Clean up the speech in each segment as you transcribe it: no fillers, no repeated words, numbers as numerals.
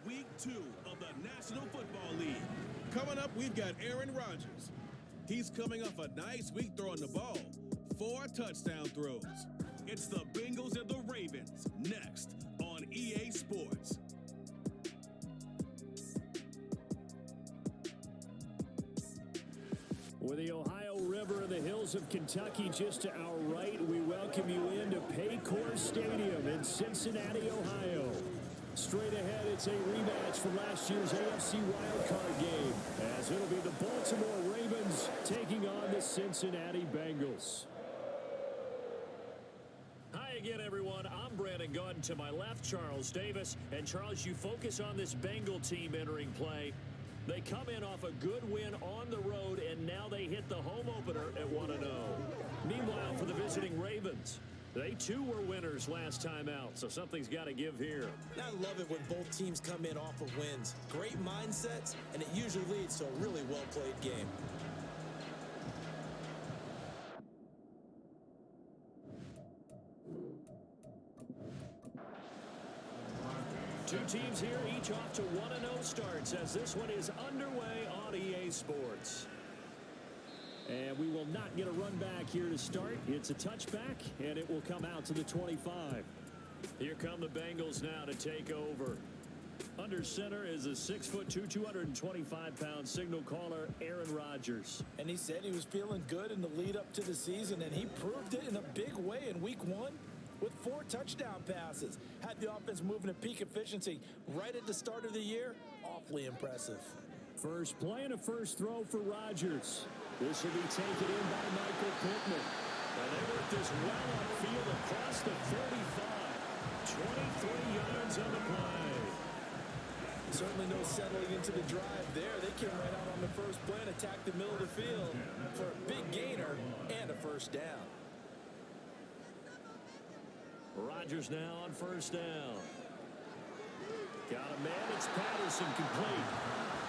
Week 2 of the National Football League. Coming up, we've got Aaron Rodgers. He's coming off a nice week throwing the ball. 4 touchdown throws. It's the Bengals and the Ravens next on EA Sports. With the Ohio River and the hills of Kentucky just to our right, we welcome you into Paycor Stadium in Cincinnati, Ohio. Straight ahead, it's a rematch from last year's AFC wildcard game, as it'll be the Baltimore Ravens taking on the Cincinnati Bengals. Hi again, everyone. I'm Brandon Gaunt. To my left, Charles Davis. And Charles, you focus on this Bengal team entering play. They come in off a good win on the road, and now they hit the home opener at 1-0. Meanwhile, for the visiting Ravens, they too were winners last time out, so something's got to give here. I love it when both teams come in off of wins. Great mindsets, and it usually leads to a really well-played game. Two teams here, each off to 1-0 starts as this one is underway on EA Sports. And we will not get a run back here to start. It's a touchback, and it will come out to the 25. Here come the Bengals now to take over. Under center is a 6'2", 225-pound signal caller, Aaron Rodgers. And he said he was feeling good in the lead up to the season, and he proved it in a big way in week 1. With 4 touchdown passes. Had the offense moving at peak efficiency right at the start of the year. Awfully impressive. First play and a first throw for Rodgers. This will be taken in by Michael Pittman. And they work this well upfield across the 35. 23 yards on the play. Certainly no settling into the drive there. They came right out on the first play and attacked the middle of the field for a big gainer and a first down. Rodgers now on first down. Got a man. It's Patterson complete.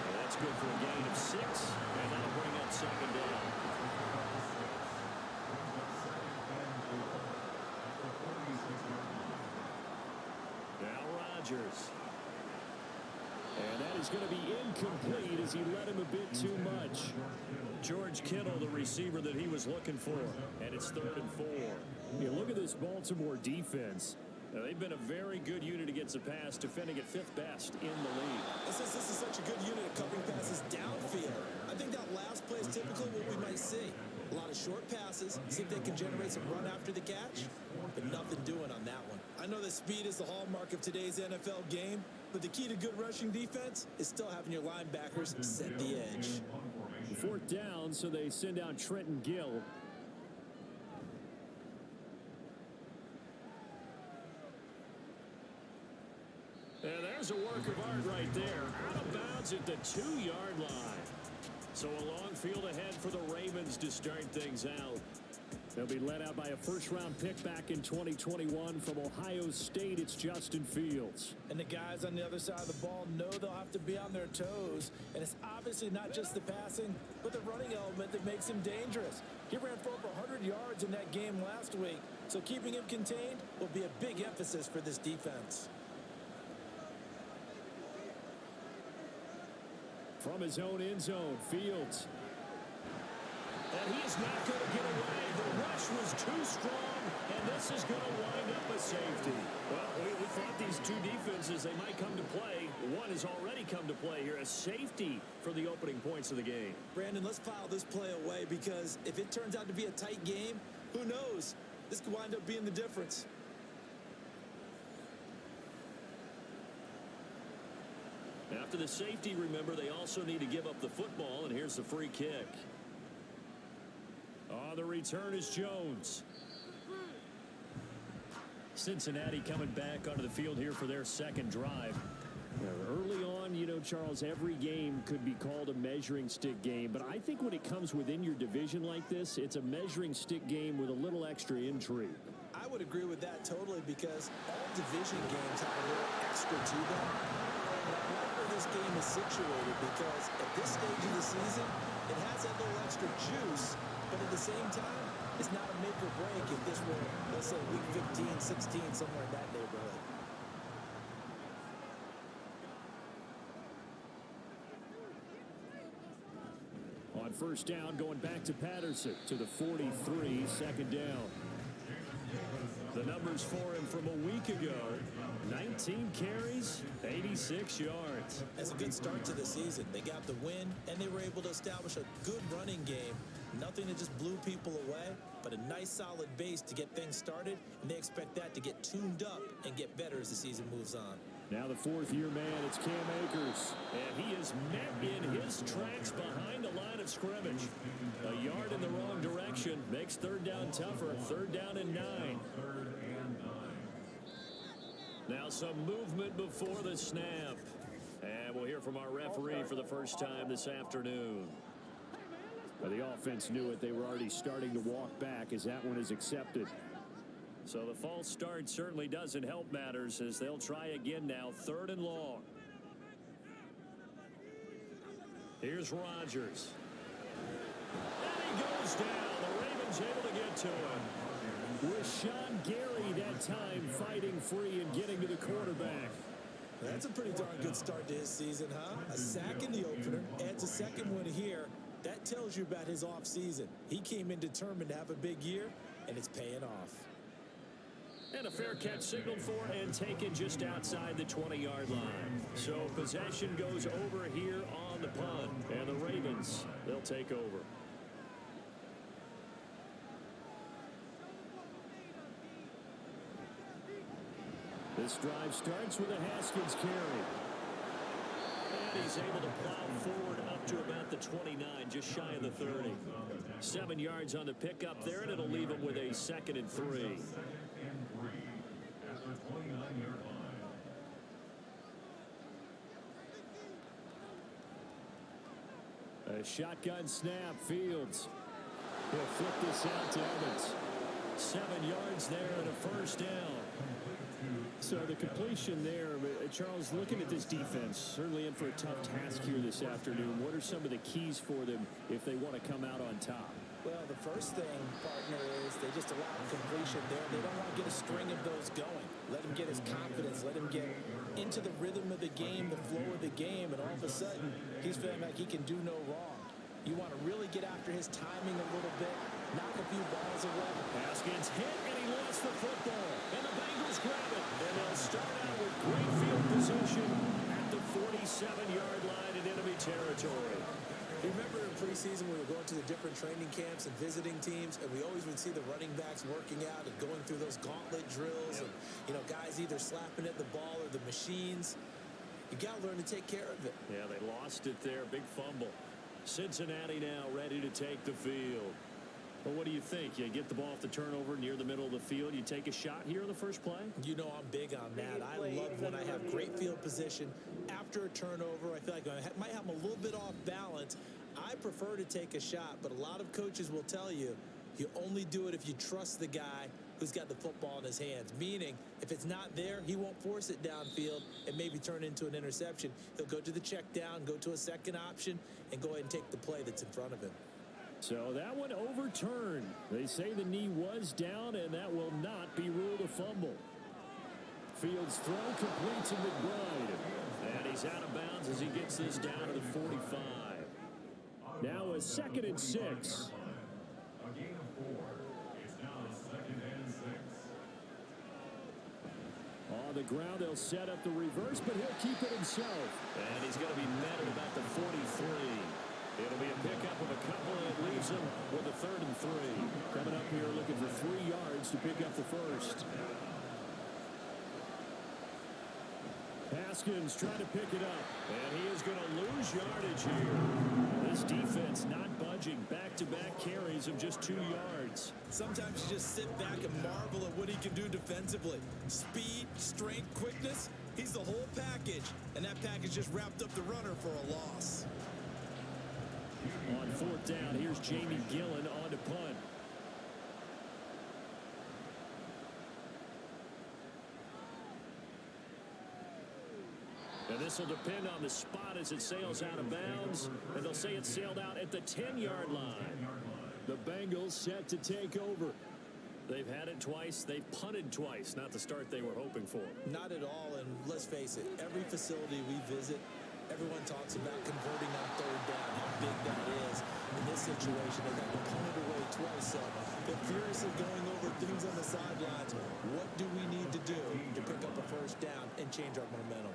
And that's good for a gain of 6. And that'll bring up second down. Now Rodgers. And that is going to be incomplete as he led him a bit too much. George Kittle, the receiver that he was looking for. And it's 3rd and 4. You look at this Baltimore defense. They've been a very good unit against the pass, defending at 5th best in the league. This is such a good unit of covering passes downfield. I think that last play is typically what we might see. A lot of short passes, see if they can generate some run after the catch, but nothing doing on that one. I know that speed is the hallmark of today's NFL game, but the key to good rushing defense is still having your linebackers set the edge. 4th down, so they send out Trenton Gill. And there's a work of art right there. Out of bounds at the 2-yard line. So a long field ahead for the Ravens to start things out. They'll be led out by a first-round pick back in 2021 from Ohio State. It's Justin Fields. And the guys on the other side of the ball know they'll have to be on their toes. And it's obviously not just the passing, but the running element that makes him dangerous. He ran for over 100 yards in that game last week. So keeping him contained will be a big emphasis for this defense. From his own end zone, Fields. And he is not going to get away. The rush was too strong, and this is going to wind up a safety. Well, we thought these two defenses, they might come to play. One has already come to play here, a safety for the opening points of the game. Brandon, let's file this play away because if it turns out to be a tight game, who knows? This could wind up being the difference. After the safety, remember, they also need to give up the football, and here's the free kick. Oh, the return is Jones. Cincinnati coming back onto the field here for their second drive. Early on, you know, Charles, every game could be called a measuring stick game, but I think when it comes within your division like this, it's a measuring stick game with a little extra intrigue. I would agree with that totally because all division games have a little extra to them. This game is situated because at this stage of the season, it has that little extra juice, but at the same time, it's not a make or break if this were, let's say, week 15, 16, somewhere in that neighborhood. first down, going back to Patterson to the 43, second down. The numbers for him from a week ago: 19 carries, 86 yards. That's a good start to the season. They got the win, and they were able to establish a good running game. Nothing that just blew people away, but a nice solid base to get things started, and they expect that to get tuned up and get better as the season moves on. Now the fourth-year man, it's Cam Akers. And he is met in his tracks behind the line of scrimmage. A yard in the wrong direction makes third down tougher. Third down and 9. Now some movement before the snap. And we'll hear from our referee for the first time this afternoon. The offense knew it. They were already starting to walk back as that one is accepted. So the false start certainly doesn't help matters as they'll try again now, third and long. Here's Rodgers. And he goes down. The Ravens able to get to him. Rashawn Gary that time fighting free and getting to the quarterback. That's a pretty darn good start to his season, huh? A sack in the opener, adds a second one here. That tells you about his offseason. He came in determined to have a big year, and it's paying off. And a fair catch signaled for and taken just outside the 20-yard line. So possession goes over here on the punt. And the Ravens, they'll take over. This drive starts with a Haskins carry. And he's able to plow forward up to about the 29, just shy of the 30. 7 yards on the pickup there, and it'll leave him with a 2nd and 3. A shotgun snap, Fields. He'll flip this out to Evans. 7 yards there and a first down. So the completion there, Charles, looking at this defense, certainly in for a tough task here this afternoon. What are some of the keys for them if they want to come out on top? Well, the first thing, partner, is they just allow completion there. They don't want to get a string of those going. Let him get his confidence. Let him get into the rhythm of the game, the flow of the game, and all of a sudden, he's feeling like he can do no wrong. You want to really get after his timing a little bit, knock a few balls away. Haskins hit, and he lost the football. And the Bengals grab it. And they'll start out with great field position at the 47-yard line in enemy territory. You remember in preseason we were going to the different training camps and visiting teams, and we always would see the running backs working out and going through those gauntlet drills, and guys either slapping at the ball or the machines. You got to learn to take care of it. Yeah, they lost it there. Big fumble. Cincinnati now ready to take the field. Well, what do you think? You get the ball off the turnover near the middle of the field. You take a shot here on the first play? You know I'm big on that. I love when I have great field position. After a turnover, I feel like I might have them a little bit off balance. I prefer to take a shot, but a lot of coaches will tell you, you only do it if you trust the guy who's got the football in his hands. Meaning, if it's not there, he won't force it downfield and maybe turn into an interception. He'll go to the check down, go to a second option, and go ahead and take the play that's in front of him. So that one overturned. They say the knee was down, and that will not be ruled a fumble. Fields throw complete to McBride. And he's out of bounds as he gets this down to the 45. Now a 2nd and 6. On the ground, they'll set up the reverse, but he'll keep it himself. And he's going to be met at about the 43. It'll be a pickup of a couple, and it leaves him with a 3rd and 3. Coming up here looking for 3 yards to pick up the first. Haskins trying to pick it up, and he is going to lose yardage here. This defense not budging. Back-to-back carries of just 2 yards. Sometimes you just sit back and marvel at what he can do defensively. Speed, strength, quickness, he's the whole package. And that package just wrapped up the runner for a loss. On 4th down, here's Jamie Gillen on to punt. And this will depend on the spot as it sails out of bounds. And they'll say it sailed out at the 10-yard line. The Bengals set to take over. They've had it twice. They've punted twice. Not the start they were hoping for. Not at all. And let's face it, every facility we visit, Everyone talks about converting on third down, how big that is. In this situation, they got the punted away twice, so they're furiously going over things on the sidelines. What do we need to do to pick up a first down and change our momentum?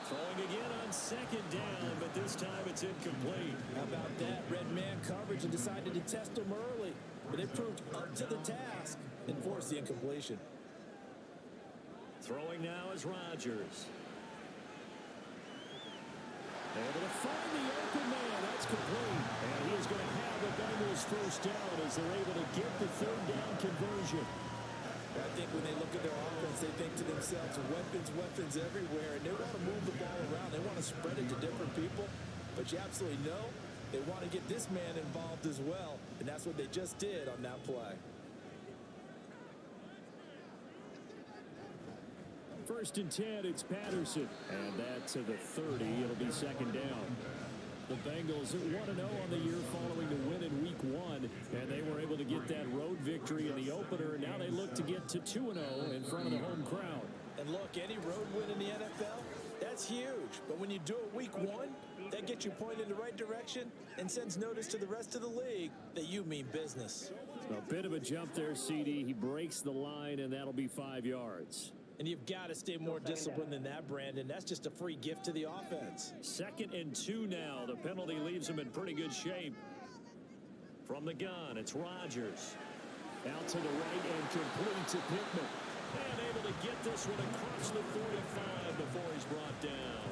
Throwing again on second down, but this time it's incomplete. How about that? Red man coverage and decided to test them early. But it proved up to the task and forced the incompletion. Throwing now is Rodgers. Able to find the open man. That's complete. And he is going to have the Bengals first down as they're able to get the third down conversion. I think when they look at their offense, they think to themselves, weapons everywhere, and they want to move the ball around. They want to spread it to different people, but you absolutely know they want to get this man involved as well, and that's what they just did on that play. First and 10, it's Patterson. And that to the 30. It'll be second down. The Bengals 1-0 on the year following the win in Week 1. And they were able to get that road victory in the opener. And now they look to get to 2-0 in front of the home crowd. And look, any road win in the NFL, that's huge. But when you do it Week 1, that gets you pointed in the right direction and sends notice to the rest of the league that you mean business. A bit of a jump there, CD. He breaks the line, and that'll be 5 yards. And you've got to stay more disciplined than that, Brandon. That's just a free gift to the offense. 2nd and 2 now. The penalty leaves them in pretty good shape. From the gun, it's Rodgers. Out to the right and complete to Pittman. And able to get this one across the 45 before he's brought down.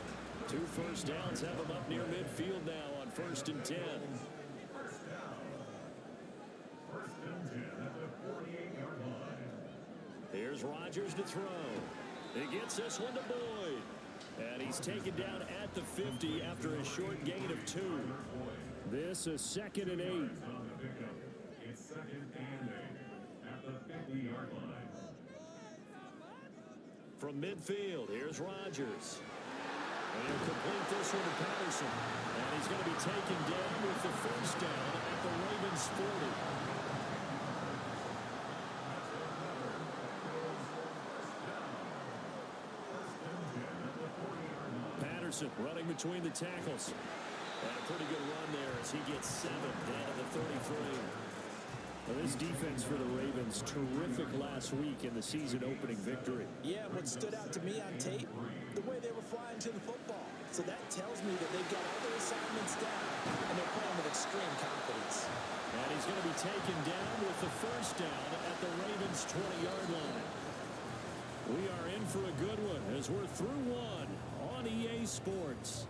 2 first downs have him up near midfield now on 1st and 10. Here's Rodgers to throw. He gets this one to Boyd. And he's taken down at the 50 after a short gain of 2. This is 2nd and 8. It's 2nd and 8 at the 50-yard line. From midfield, here's Rodgers. And he'll complete this one to Patterson. And he's going to be taken down with the first down at the Ravens 40. Running between the tackles. And a pretty good run there as he gets 7 down to the 33. Well, this defense for the Ravens, terrific last week in the season opening victory. Yeah, what stood out to me on tape, the way they were flying to the football. So that tells me that they've got all their assignments down, and they're playing with extreme confidence. And he's going to be taken down with the first down at the Ravens' 20-yard line. We are in for a good one as we're through one on EA Sports.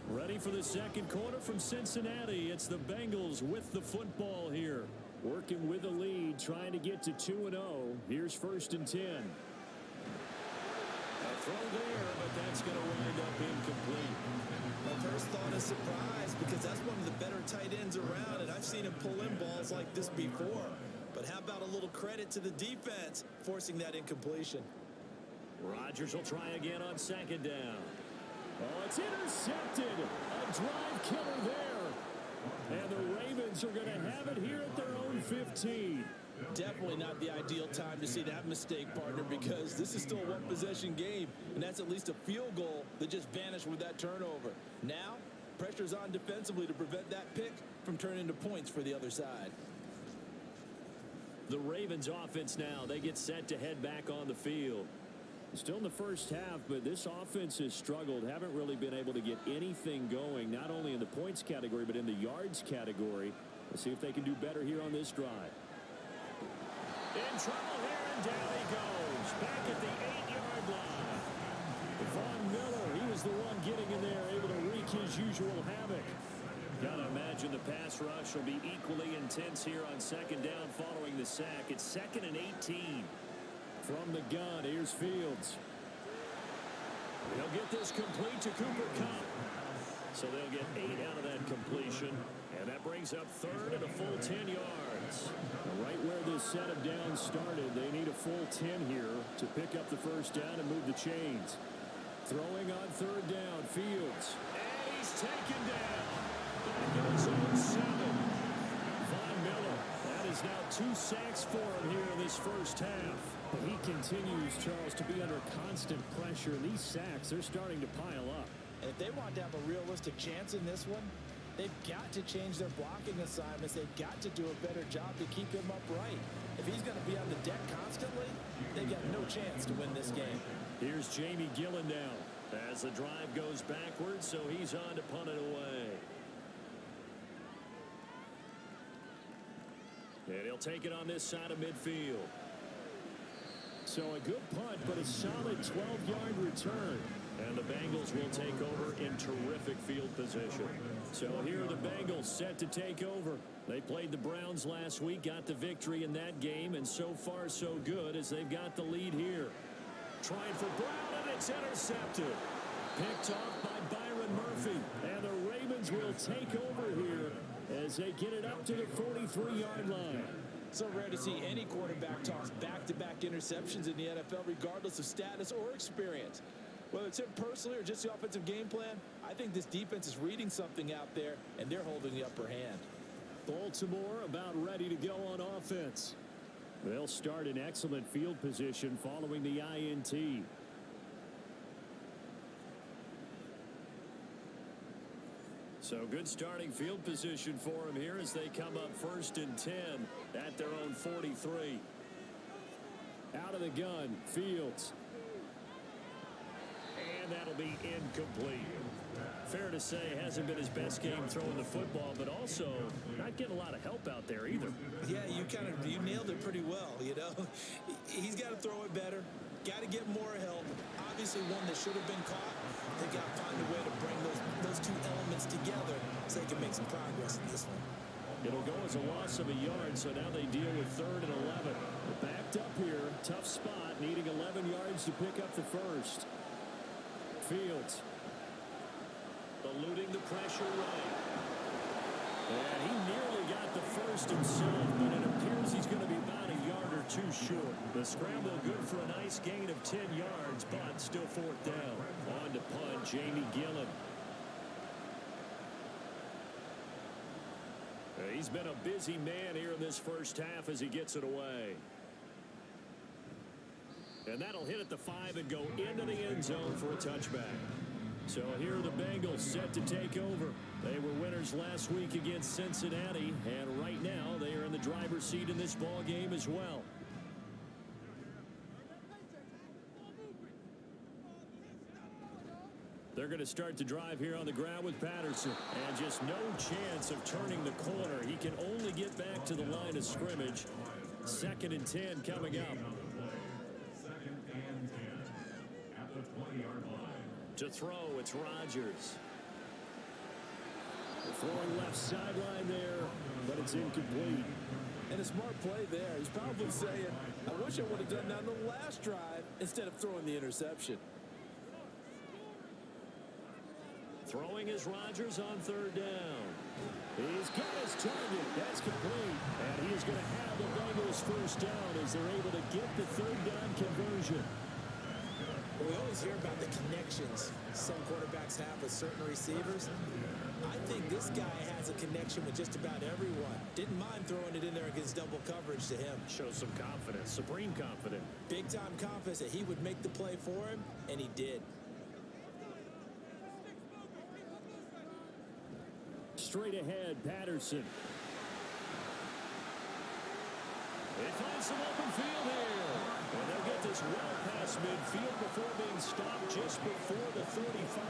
Ready for the second quarter from Cincinnati. It's the Bengals with the football here. Working with the lead, trying to get to 2-0. Here's 1st and 10. A throw there, but that's going to wind up incomplete. My first thought is surprise because that's one of the better tight ends around, and I've seen him pull in balls like this before. But how about a little credit to the defense forcing that incompletion? Rodgers will try again on 2nd down. Oh, it's intercepted. A drive killer there. And the Ravens are going to have it here at their own 15. Definitely not the ideal time to see that mistake, partner, because this is still a one-possession game, and that's at least a field goal that just vanished with that turnover. Now, pressure's on defensively to prevent that pick from turning into points for the other side. The Ravens offense now, they get set to head back on the field. Still in the first half, but this offense has struggled. Haven't really been able to get anything going, not only in the points category, but in the yards category. Let's see if they can do better here on this drive. In trouble here, and down he goes. Back at the 8-yard line. Von Miller, he was the one getting in there, able to wreak his usual havoc. Got to imagine the pass rush will be equally intense here on 2nd down following the sack. It's 2nd and 18. From the gun, here's Fields. He'll get this complete to Cooper Kupp. So they'll get 8 out of that completion. And that brings up 3rd and a full 10 yards. Right where this set of downs started, they need a full 10 here to pick up the first down and move the chains. Throwing on 3rd down, Fields. And he's taken down. Back in his own 7. Von Miller, that is now 2 sacks for him here in this first half. He continues, Charles, to be under constant pressure. These sacks, they're starting to pile up. And if they want to have a realistic chance in this one, they've got to change their blocking assignments. They've got to do a better job to keep him upright. If he's going to be on the deck constantly, they've got no chance to win this game. Here's Jamie Gillen now as the drive goes backwards, so he's on to punt it away. And he'll take it on this side of midfield. So a good punt, but a solid 12-yard return. And the Bengals will take over in terrific field position. So here are the Bengals set to take over. They played the Browns last week, got the victory in that game, and so far so good as they've got the lead here. Trying for Brown, and it's intercepted. Picked off by Byron Murphy. And the Ravens will take over here as they get it up to the 43-yard line. So rare to see any quarterback toss back-to-back interceptions in the NFL, regardless of status or experience. Whether it's him personally or just the offensive game plan, I think this defense is reading something out there, and they're holding the upper hand. Baltimore about ready to go on offense. They'll start in excellent field position following the INT. So good starting field position for them here as they come up 1st and 10 at their own 43. Out of the gun, Fields. And that'll be incomplete. Fair to say, hasn't been his best game throwing the football, but also not getting a lot of help out there either. Yeah, you nailed it pretty well, you know. He's got to throw it better. Got to get more help. Obviously one that should have been caught. They got to find a way to bring those two elements together so they can make some progress in this one. It'll go as a loss of a yard, so now they deal with 3rd and 11. They're backed up here. Tough spot, needing 11 yards to pick up the first. Fields eluding the pressure right. And he nearly got the first himself, but it appears he's going to be about a yard or two short. The scramble good for a nice gain of 10 yards, but still 4th down. On to punt, Jamie Gillen. He's been a busy man here in this first half as he gets it away. And that'll hit at the 5 and go into the end zone for a touchback. So here are the Bengals set to take over. They were winners last week against Cincinnati, and right now they are in the driver's seat in this ball game as well. They're going to start the drive here on the ground with Patterson. And just no chance of turning the corner. He can only get back to the line of scrimmage. 2nd and 10 coming up. 2nd and 10 at the 20-yard line. To throw, it's Rodgers. Throwing left sideline there, but it's incomplete. And a smart play there. He's probably saying, I wish I would have done that on the last drive instead of throwing the interception. Throwing is Rodgers on 3rd down. He's got his target. That's complete. And he is going to have the Bengals first down as they're able to get the 3rd down conversion. Well, we always hear about the connections some quarterbacks have with certain receivers. I think this guy has a connection with just about everyone. Didn't mind throwing it in there against double coverage to him. Shows some confidence, supreme confidence. Big-time confidence that he would make the play for him, and he did. Straight ahead, Patterson. They find some open field here. And they'll get this well past midfield before being stopped just before the 35.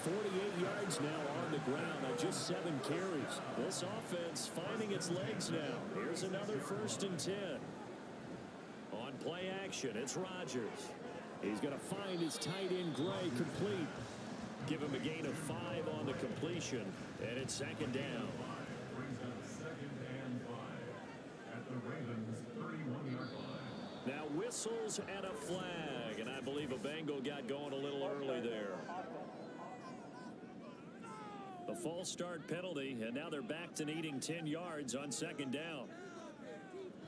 48 yards now on the ground on just 7 carries. This offense finding its legs now. Here's another 1st and 10. On play action, it's Rodgers. He's going to find his tight end Gray complete. Give him a gain of 5 on the completion, and it's 2nd down. Brings up 2nd and 5 at the Ravens' 31-yard line. Now whistles and a flag, and I believe a Bengal got going a little early there. A false start penalty, and now they're back to needing 10 yards on 2nd down.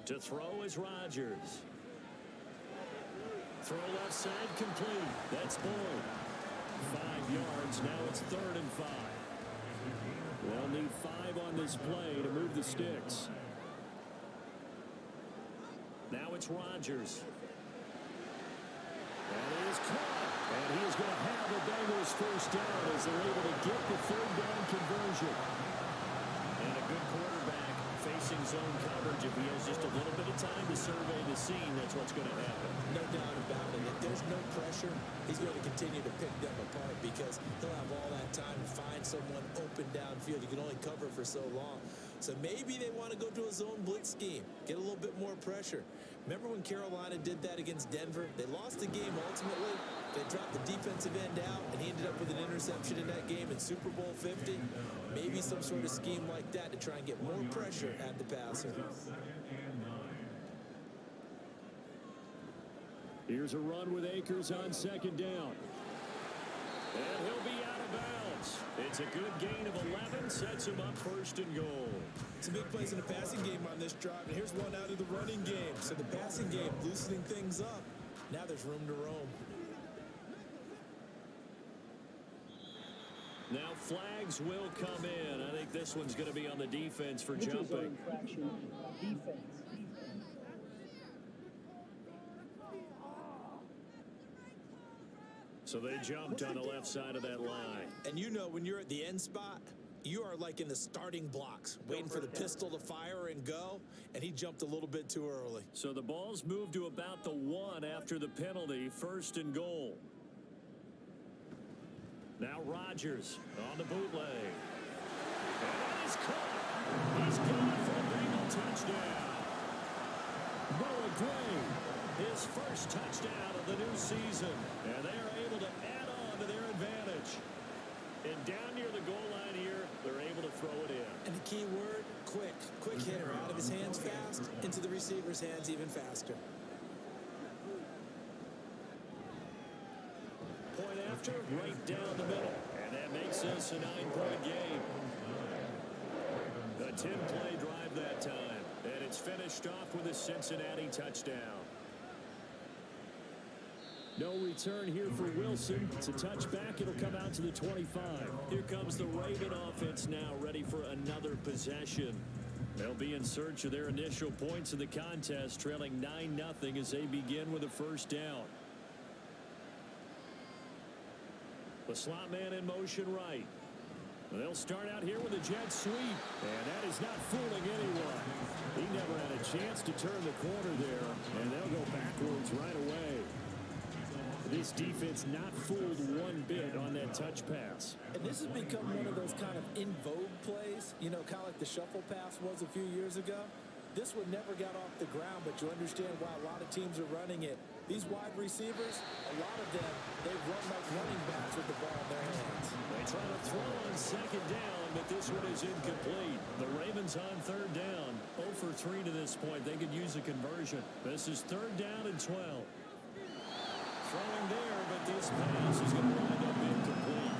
To throw is Rodgers. Throw left side complete. That's Boyd. 5 yards. Now it's 3rd and 5. They'll need 5 on this play to move the sticks. Now it's it's Rodgers. And he is caught. And he is going to have the Bengals first down as they're able to get the third down conversion. And a good quarterback facing zone coverage. If he has just a little bit of time to survey the scene, that's what's going to happen. No doubt about it. If there's no pressure, he's going to continue to pick them apart because he'll have all that time to find someone open downfield. You can only cover for so long. So maybe they want to go to a zone blitz scheme, get a little bit more pressure. Remember when Carolina did that against Denver? They lost the game ultimately. They dropped the defensive end out, and he ended up with an interception in that game in Super Bowl 50. Maybe some sort of scheme like that to try and get more pressure at the passer. Here's a run with Akers on second down. And he'll be out of bounds. It's a good gain of 11, sets him up first and goal. Some big plays in the passing game on this drive, and here's one out of the running game. So the passing game loosening things up. Now there's room to roam. Now flags will come in. I think this one's going to be on the defense for jumping. So they jumped on the left side of that line. And you know when you're at the end spot, you are like in the starting blocks, waiting for the pistol to fire and go, and he jumped a little bit too early. So the ball's moved to about the 1 after the penalty, first and goal. Now Rodgers on the bootleg. And he's caught. He's gone for a Bengal touchdown. Noah Gray, his first touchdown of the new season. And they are able to add on to their advantage. And down near the goal line here, they're able to throw it in. And the key word, quick. Quick hitter, out of his hands fast, into the receiver's hands even faster. Point after, right down the middle. And that makes us a 9-point game. A 10-play drive that time. And it's finished off with a Cincinnati touchdown. No return here for Wilson. It's a touchback. It'll come out to the 25. Here comes the Raven offense now, ready for another possession. They'll be in search of their initial points in the contest, trailing 9-0 as they begin with a first down. The slot man in motion right. They'll start out here with a jet sweep. And that is not fooling anyone. He never had a chance to turn the corner there. And they'll go backwards right away. This defense not fooled one bit on that touch pass. And this has become one of those kind of in vogue plays, you know, kind of like the shuffle pass was a few years ago. This one never got off the ground, but you understand why a lot of teams are running it. These wide receivers, a lot of them, they run like running backs with the ball in their hands. They try to throw on second down, but this one is incomplete. The Ravens on third down, 0 for 3 to this point. They could use a conversion. This is third down and 12. Throwing there, but this pass is going to wind up incomplete.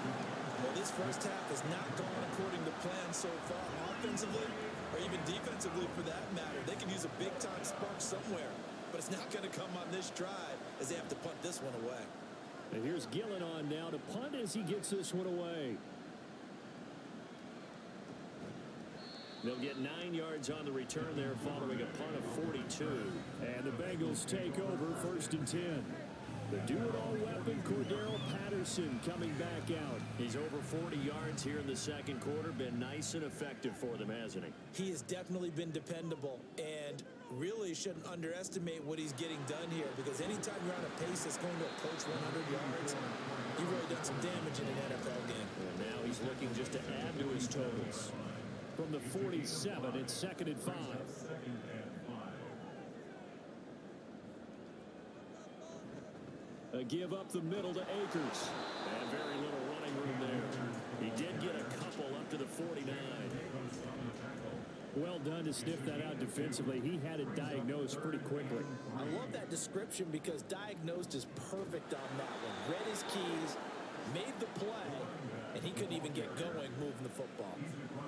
Well, this first half has not gone according to plan so far, offensively or even defensively for that matter. They can use a big-time spark somewhere, but it's not going to come on this drive as they have to punt this one away. And here's Gillen on now to punt as he gets this one away. They'll get 9 yards on the return there following a punt of 42. And the Bengals take over first and 10. The do-it-all weapon, Cordero Patterson, coming back out. He's over 40 yards here in the second quarter. Been nice and effective for them, hasn't he? He has definitely been dependable and really shouldn't underestimate what he's getting done here because anytime you're on a pace that's going to approach 100 yards, you've really done some damage in an NFL game. And now he's looking just to add to his totals. From the 47, it's second and 5. A give up the middle to Akers. And very little running room there. He did get a couple up to the 49. Well done to sniff that out defensively. He had it diagnosed pretty quickly. I love that description because diagnosed is perfect on that one. Read his keys, made the play, and he couldn't even get going moving the football.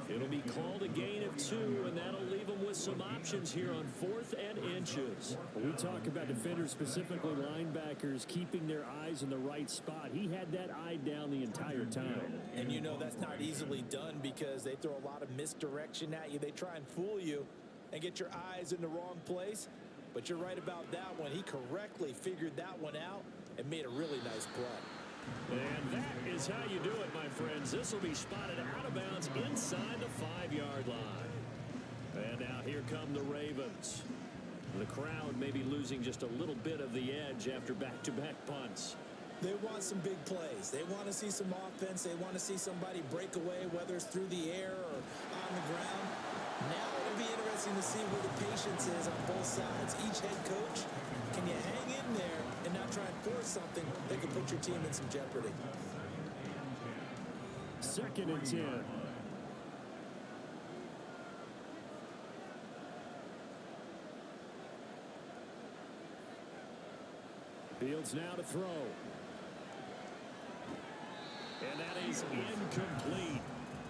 It'll be called a gain of 2, and that'll leave them with some options here on 4th and inches. When we talk about defenders, specifically linebackers, keeping their eyes in the right spot. He had that eye down the entire time. And you know that's not easily done because they throw a lot of misdirection at you. They try and fool you and get your eyes in the wrong place. But you're right about that one. He correctly figured that one out and made a really nice play. And that is how you do it, my friends. This will be spotted out of bounds inside the 5-yard line. And now here come the Ravens. The crowd may be losing just a little bit of the edge after back-to-back punts. They want some big plays. They want to see some offense. They want to see somebody break away, whether it's through the air or on the ground. Now it'll be interesting to see where the patience is on both sides. Each head coach, can you hang in there and not try and force something that could put your team in some jeopardy? 2nd and 10. Fields now to throw. And that is incomplete.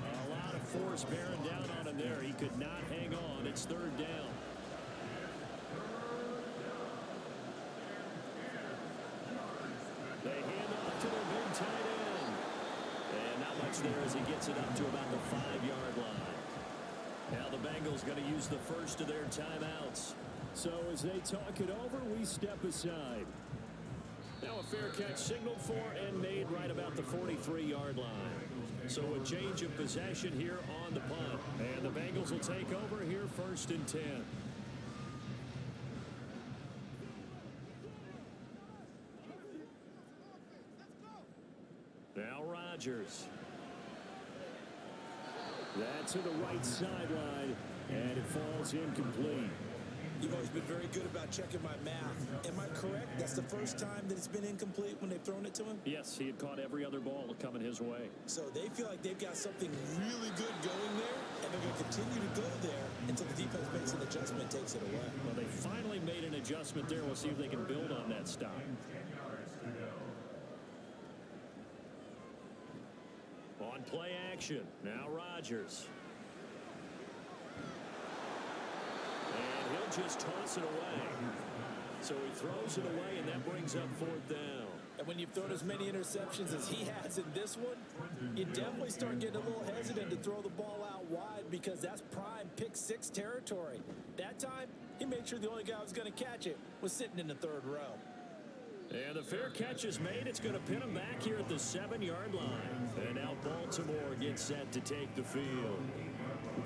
A lot of force bearing down on him there. He could not hang on. It's 3rd down. They hand off to their big tight end. And not much there as he gets it up to about the 5-yard line. Now the Bengals going to use the first of their timeouts. So as they talk it over, we step aside. Now a fair catch signaled for and made right about the 43-yard line. So a change of possession here on the punt. And the Bengals will take over here 1st and 10. Now Rodgers. That's to the right sideline, and it falls incomplete. You've always been very good about checking my math. Am I correct? That's the first time that it's been incomplete when they've thrown it to him? Yes, he had caught every other ball coming his way. So they feel like they've got something really good going there, and they're going to continue to go there until the defense makes an adjustment and takes it away. Well, they finally made an adjustment there. We'll see if they can build on that stop. On play action, now Rodgers. And he'll just toss it away. So he throws it away, and that brings up 4th down. And when you've thrown as many interceptions as he has in this one, you definitely start getting a little hesitant to throw the ball out wide because that's prime pick-6 territory. That time, he made sure the only guy who was going to catch it was sitting in the 3rd row. And the fair catch is made. It's going to pin him back here at the 7-yard line. And now Baltimore gets set to take the field.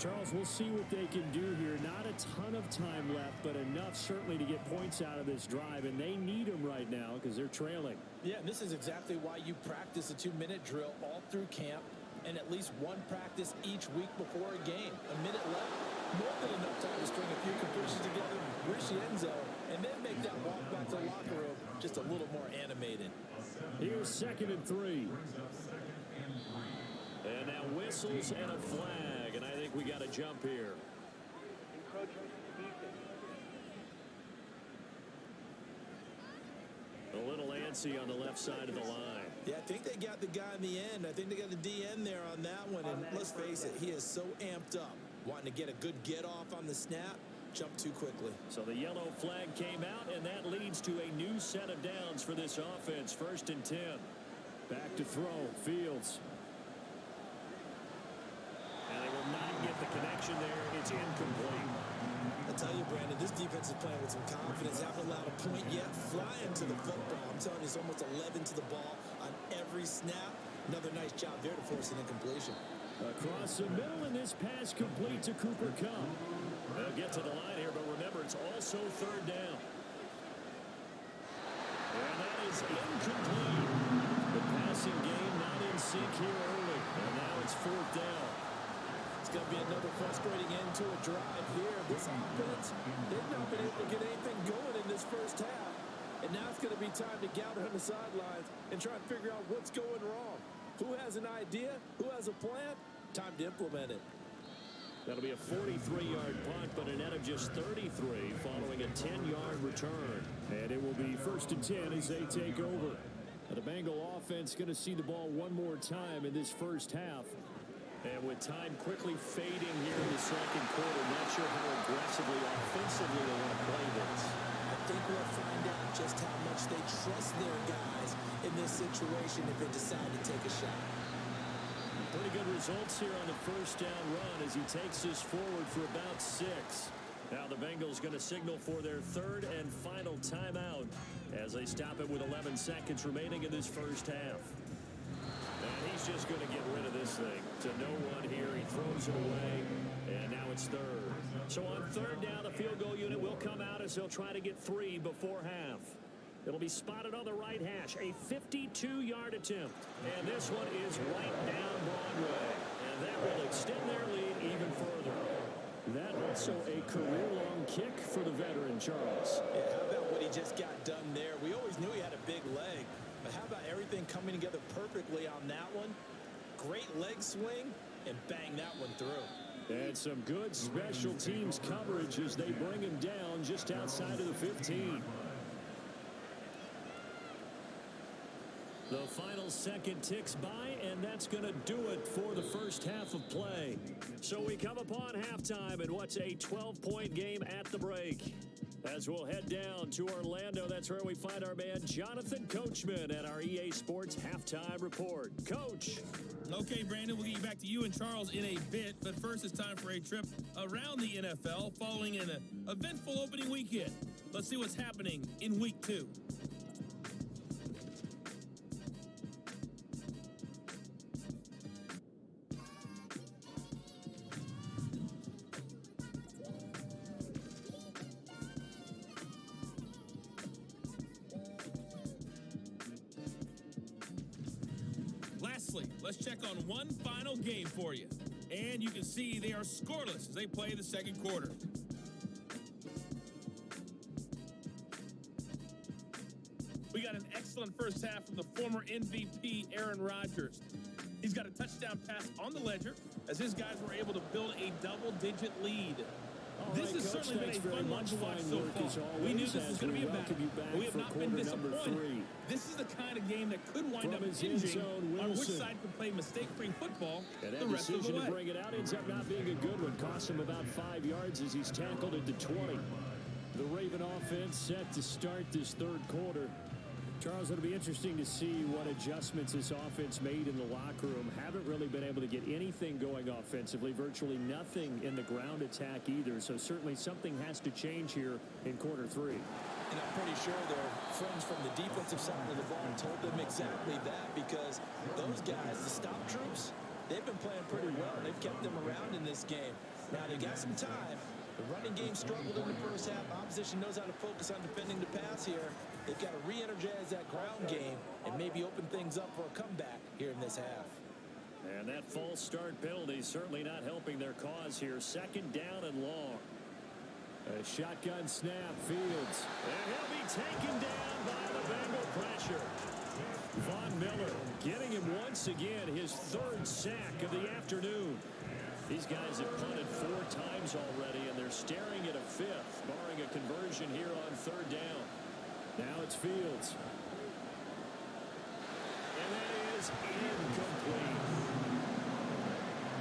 Charles, we'll see what they can do here. Not a ton of time left, but enough certainly to get points out of this drive. And they need them right now because they're trailing. Yeah, and this is exactly why you practice a 2-minute drill all through camp and at least one practice each week before a game. A minute left, more than enough time to string a few completions together, reach the end zone, and then make that walk back to the locker room just a little more animated. Here's 2nd and 3. And now whistles and a flag, and I think we got a jump here. A little antsy on the left side of the line. Yeah, I think they got the guy in the end. I think they got the DN there on that one, and let's face it, he is so amped up, wanting to get a good get-off on the snap, jump too quickly. So the yellow flag came out, and that leads to a new set of downs for this offense. 1st and 10. Back to throw, Fields. And they will not get the connection there. It's incomplete. I tell you, Brandon, this defense is playing with some confidence. Haven't allowed a point yet. Flying to the football. I'm telling you, it's almost 11 to the ball on every snap. Another nice job there to force an incompletion. Across the middle, and this pass complete to Cooper Kupp. They'll get to the line here, but remember, it's also 3rd down. And that is incomplete. The passing game not in sync here early. And now it's 4th down. It's going to be another frustrating end to a drive here. This offense, they've not been able to get anything going in this first half. And now it's going to be time to gather on the sidelines and try and figure out what's going wrong. Who has an idea? Who has a plan? Time to implement it. That'll be a 43-yard punt, but a net of just 33 following a 10-yard return. And it will be 1st and 10 as they take over. The Bengal offense going to see the ball one more time in this first half. And with time quickly fading here in the 2nd quarter, not sure how aggressively, offensively they want to play this. I think we'll find out just how much they trust their guys in this situation if they decide to take a shot. Pretty good results here on the 1st down run as he takes this forward for about 6. Now the Bengals going to signal for their third and final timeout as they stop it with 11 seconds remaining in this first half. And he's just going to get rid of this thing to no one here. He throws it away, and now it's third. So on third down, the field goal unit will come out as they'll try to get 3 before half. It'll be spotted on the right hash, a 52-yard attempt. And this one is right down Broadway. And that will extend their lead even further. That also a career-long kick for the veteran, Charles. Yeah, how about what he just got done there? We always knew he had a big leg. But how about everything coming together perfectly on that one? Great leg swing, and bang that one through. And some good special teams coverage as they bring him down just outside of the 15. The final second ticks by, and that's going to do it for the first half of play. So we come upon halftime in what's a 12-point game at the break. As we'll head down to Orlando, that's where we find our man Jonathan Coachman at our EA Sports Halftime Report. Coach. Okay, Brandon, we'll get back to you and Charles in a bit, but first it's time for a trip around the NFL following an eventful opening weekend. Let's see what's happening in Week 2. Lastly, let's check on one final game for you. And you can see they are scoreless as they play the second quarter. We got an excellent first half from the former MVP, Aaron Rodgers. He's got a touchdown pass on the ledger as his guys were able to build a double-digit lead. This has certainly been a fun one to watch so far. We knew this was going to be a battle, but we have not been disappointed. This is the kind of game that could wind up hinging on which side can play mistake-free football the rest of the way. To bring it out ends up not being a good one. Cost him about 5 yards as he's tackled at the 20. The Raven offense set to start this third quarter. Charles, it'll be interesting to see what adjustments this offense made in the locker room. Haven't really been able to get anything going offensively, virtually nothing in the ground attack either. So certainly something has to change here in quarter 3. And I'm pretty sure their friends from the defensive side of the ball told them exactly that, because those guys, the stop troops, they've been playing pretty well. They've kept them around in this game. Now, they got some time. The running game struggled in the first half. Opposition knows how to focus on defending the pass here. They've got to re-energize that ground game and maybe open things up for a comeback here in this half. And that false start penalty certainly not helping their cause here. Second down and long. A shotgun snap, Fields. And he'll be taken down by the Bengal pressure. Von Miller getting him once again, his third sack of the afternoon. These guys have punted 4 times already, and they're staring at a 5th, barring a conversion here on third down. Now it's Fields. And that is incomplete.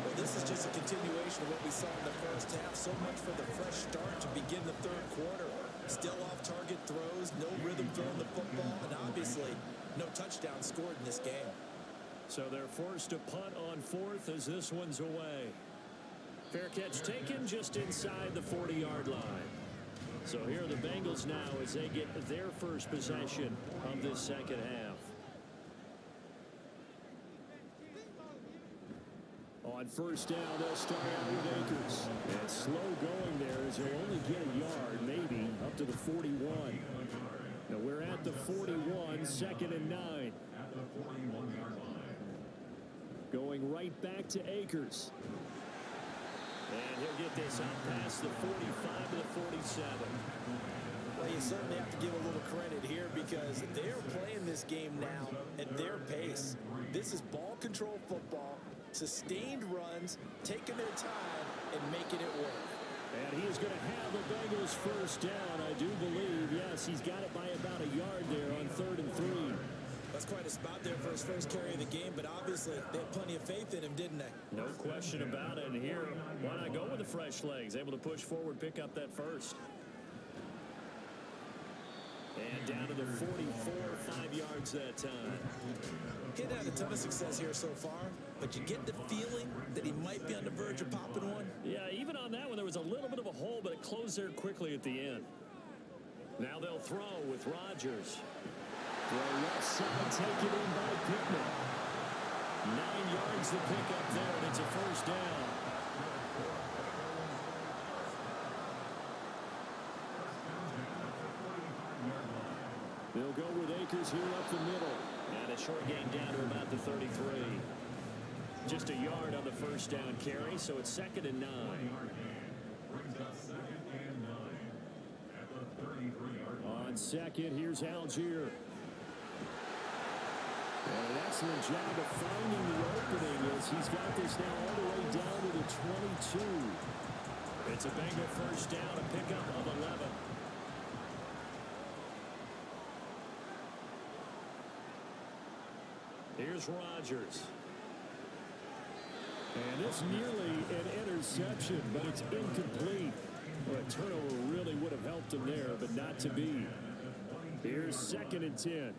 Well, this is just a continuation of what we saw in the first half. So much for the fresh start to begin the third quarter. Still off-target throws, no rhythm throwing the football, and obviously no touchdown scored in this game. So they're forced to punt on 4th as this one's away. Fair catch taken just inside the 40-yard line. So here are the Bengals now as they get their first possession of this second half. On first down, they'll start out with Akers. And slow going there as they'll only get a yard, maybe, up to the 41. Now we're at the 41, second and 9. At the 41-yard line. Going right back to Akers. And he'll get this out past the 45 to the 47. Well, you certainly have to give a little credit here because they're playing this game now at their pace. This is ball control football, sustained runs, taking their time and making it work. And he is going to have the Bengals first down, I do believe. Yes, he's got it by about a yard there on 3rd and 3. That's quite a spot there for his first carry of the game, but obviously they had plenty of faith in him, didn't they? No question about it. And here, why not go with the fresh legs? Able to push forward, pick up that first. And down to the 44, 5 yards Fields that time. He hadn't had a ton of success here so far, but you get the feeling that he might be on the verge of popping one. Yeah, even on that one, there was a little bit of a hole, but it closed there quickly at the end. Now they'll throw with Rodgers. Throw left side, taken in by Pittman. 9 yards to pick up there, and it's a first down. They'll go with Akers here up the middle. And a short gain down to about the 33. Just a yard on the first down carry, so it's 2nd and 9. On second, here's Algier. And an excellent job of finding the opening as he's got this now all the way down to the 22. It's a Bengal first down, a pickup of 11. Here's Rodgers. And it's nearly an interception, but it's incomplete. Well, a turnover really would have helped him there, but not to be. Here's 2nd and 10.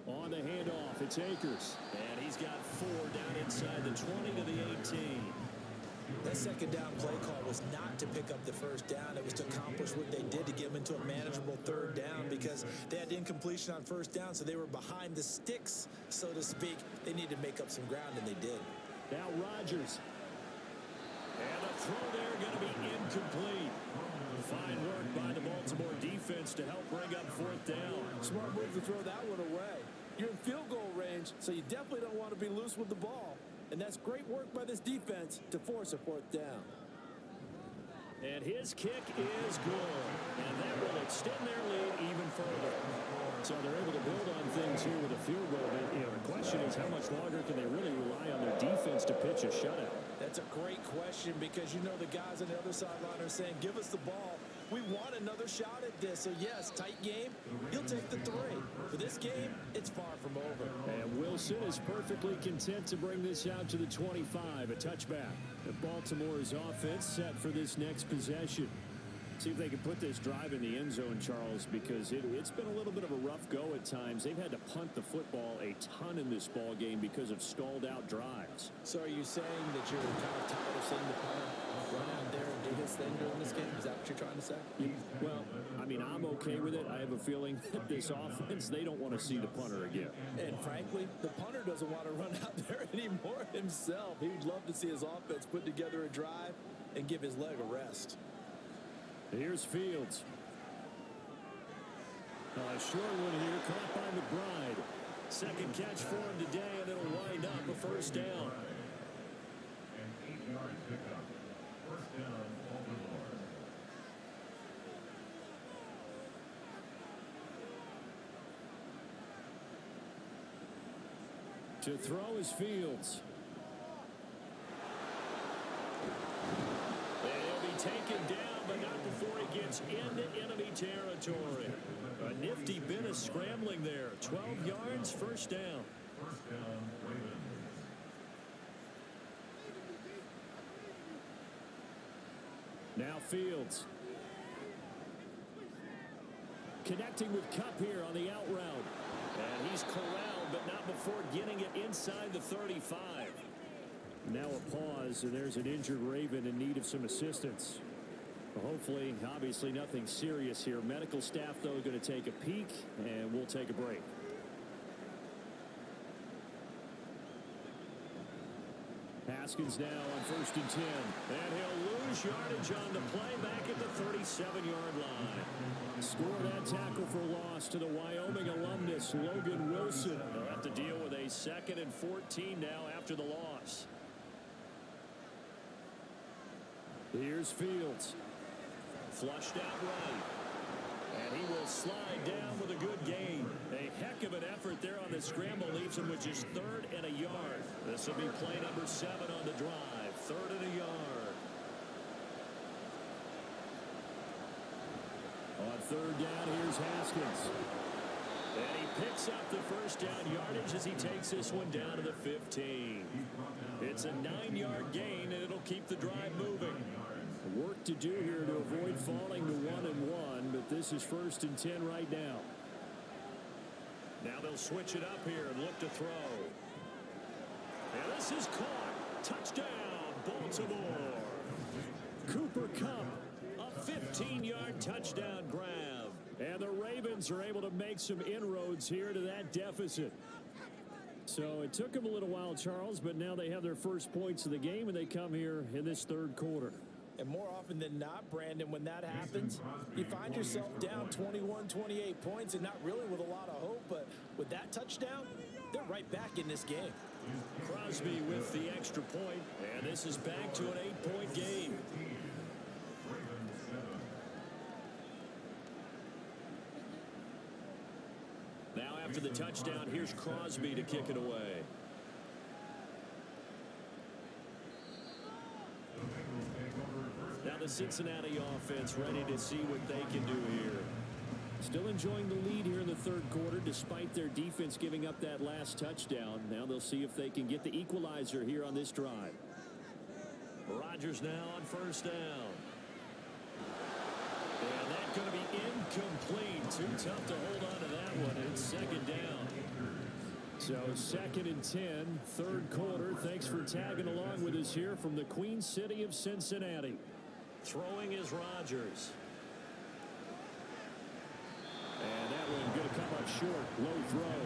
On the handoff, it's Akers. And he's got 4 down inside the 20 to the 18. That second down play call was not to pick up the first down. It was to accomplish what they did to get them into a manageable 3rd down because they had incompletion on first down, so they were behind the sticks, so to speak. They needed to make up some ground, and they did. Now Rodgers. And the throw there going to be incomplete. Fine work by the Baltimore defense to help bring up 4th down. Smart move to throw that one away. You're in field goal range, so you definitely don't want to be loose with the ball. And that's great work by this defense to force a 4th down. And his kick is good. And that will extend their lead even further. So they're able to build on things here with a field goal. But, the question is, how much longer can they really rely on their defense to pitch a shutout? That's a great question because you know the guys on the other sideline are saying, give us the ball. We want another shot at this. So, yes, tight game. You'll take the 3. For this game, it's far from over. And Wilson is perfectly content to bring this out to the 25, a touchback. And Baltimore's offense set for this next possession. See if they can put this drive in the end zone, Charles, because it's been a little bit of a rough go at times. They've had to punt the football a ton in this ball game because of stalled-out drives. So are you saying that you're kind of tired of seeing the punter run out there and do his thing during this game? Is that what you're trying to say? Well, I mean, I'm okay with it. I have a feeling that this offense, they don't want to see the punter again. And frankly, the punter doesn't want to run out there anymore himself. He would love to see his offense put together a drive and give his leg a rest. Here's Fields. A short one here, caught by McBride. Second catch for him today, and it'll wind up a first down. An 8-yard pickup. First down, Baltimore. To throw is Fields. And he'll be taken down, but not before he gets into enemy territory. A nifty bit of scrambling there. 12 yards, first down. First down, Ravens. Now Fields. Connecting with Kupp here on the out route. And he's corralled, but not before getting it inside the 35. Now a pause, and there's an injured Raven in need of some assistance. Hopefully, obviously nothing serious here. Medical staff, though, going to take a peek, and we'll take a break. Haskins now on 1st and 10. And he'll lose yardage on the play back at the 37-yard line. Score that tackle for loss to the Wyoming alumnus, Logan Wilson. They'll have to deal with a 2nd and 14 now after the loss. Here's Fields. Flushed out right. And he will slide down with a good gain. A heck of an effort there on the scramble. Leaves him with just 3rd and a yard. This will be play number 7 on the drive. 3rd and a yard. On 3rd down, here's Haskins. And he picks up the first down yardage as he takes this one down to the 15. It's a 9-yard gain, and it'll keep the drive moving. Work to do here to avoid falling to 1-1, but This is 1st and 10 right now. Now they'll switch it up here and look to throw. And this is caught. Touchdown, Baltimore. Cooper Kupp, a 15-yard touchdown grab. And the Ravens are able to make some inroads here to that deficit. So it took them a little while, Charles, but now they have their first points of the game, and they come here in this third quarter. And more often than not, Brandon, when that happens, you find yourself down 21, 28 points and not really with a lot of hope, but with that touchdown, they're right back in this game. Crosby with the extra point, and this is back to an 8-point game. Now after the touchdown, here's Crosby to kick it away. Now the Cincinnati offense ready to see what they can do here. Still enjoying the lead here in the third quarter despite their defense giving up that last touchdown. Now they'll see if they can get the equalizer here on this drive. Rodgers now on first down. And that's going to be incomplete. Too tough to hold on to that one. And it's second down. So 2nd and 10, third quarter. Thanks for tagging along with us here from the Queen City of Cincinnati. Throwing is Rodgers. And that one going to come up short. Low throw.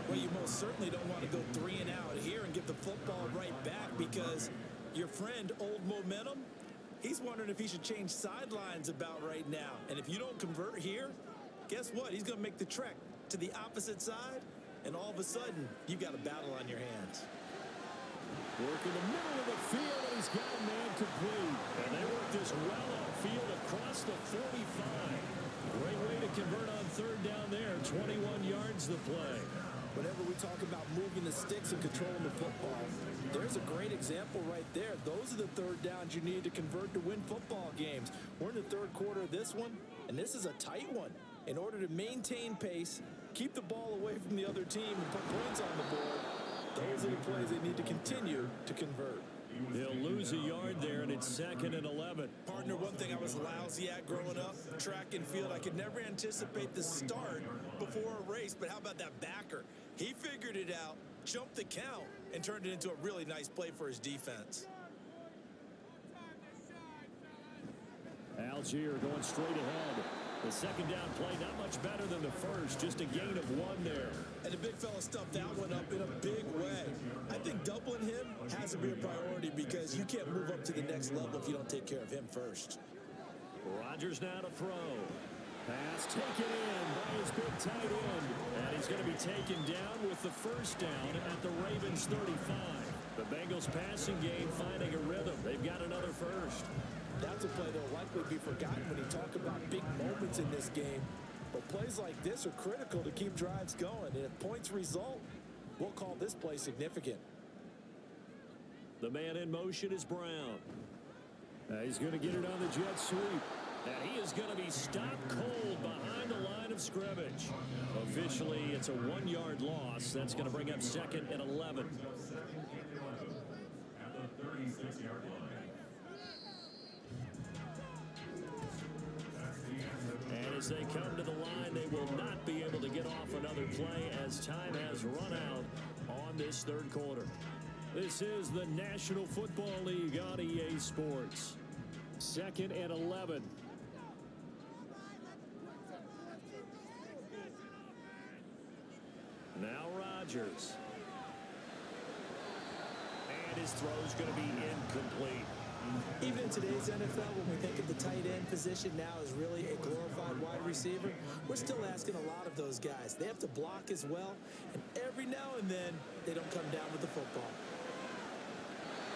Well, you most certainly don't want to go 3 and out here and give the football right back because your friend, Old Momentum, he's wondering if he should change sidelines about right now. And if you don't convert here, guess what? He's going to make the trek to the opposite side, and all of a sudden, you've got a battle on your hands. Work in the middle of the field, and he's got a man complete. And they work this well upfield across the 45. Great way to convert on third down there. 21 yards the play. Whenever we talk about moving the sticks and controlling the football, there's a great example right there. Those are the third downs you need to convert to win football games. We're in the third quarter of this one, and this is a tight one. In order to maintain pace, keep the ball away from the other team, and put points on the board, those are the plays they need to continue to convert. They'll lose a yard there, and it's 2nd and 11. Partner, one thing I was lousy at growing up, track and field, I could never anticipate the start before a race, but how about that backer? He figured it out, jumped the count, and turned it into a really nice play for his defense. Algier going straight ahead. The second down play not much better than the first, just a gain of 1 there. And the big fella stuffed that one up in a big way. I think doubling him has to be a priority because you can't move up to the next level if you don't take care of him first. Rodgers now to throw. Pass taken in by his big tight end. And he's going to be taken down with the first down at the Ravens 35. The Bengals passing game finding a rhythm. They've got another first. That's a play that will likely be forgotten when you talk about big moments in this game. But plays like this are critical to keep drives going. And if points result, we'll call this play significant. The man in motion is Brown. He's going to get it on the jet sweep. And he is going to be stopped cold behind the line of scrimmage. Officially, it's a 1-yard loss. That's going to bring up 2nd and 11. At the 36-yard line. And as they come to the line, they will not be able to get off another play as time has run out on this third quarter. This is the National Football League on EA Sports. 2nd and 11. Now Rodgers. And his throw's going to be incomplete. Even in today's NFL, when we think of the tight end position now as really a glorified wide receiver, we're still asking a lot of those guys. They have to block as well, and every now and then, they don't come down with the football.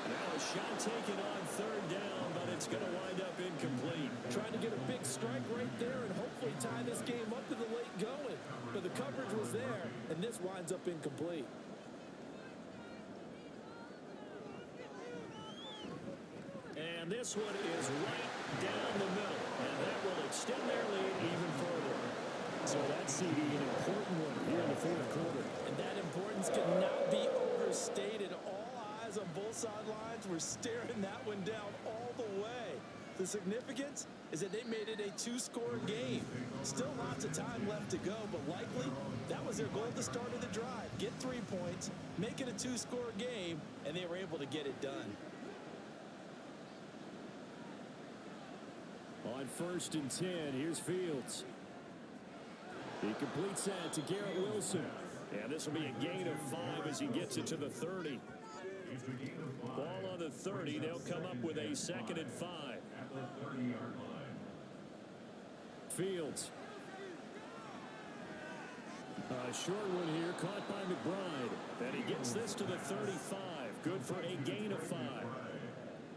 Now a shot taken on third down, but it's going to wind up incomplete. Trying to get a big strike right there and hopefully tie this game up to the late going. But the coverage was there, and this winds up incomplete. And this one is right down the middle, and that will extend their lead even further. So that's CD, an important one here in the fourth quarter. And that importance cannot be overstated. All eyes on both sidelines were staring that one down all the way. The significance is that they made it a two-score game. Still lots of time left to go, but likely that was their goal at the start of the drive. Get 3 points, make it a two-score game, and they were able to get it done. On 1st and 10, here's Fields. He completes that to Garrett Wilson. And this will be a gain of 5 as he gets it to the 30. Ball on the 30. They'll come up with a 2nd and 5. Fields. A short one here, caught by McBride. And he gets this to the 35. Good for a gain of 5.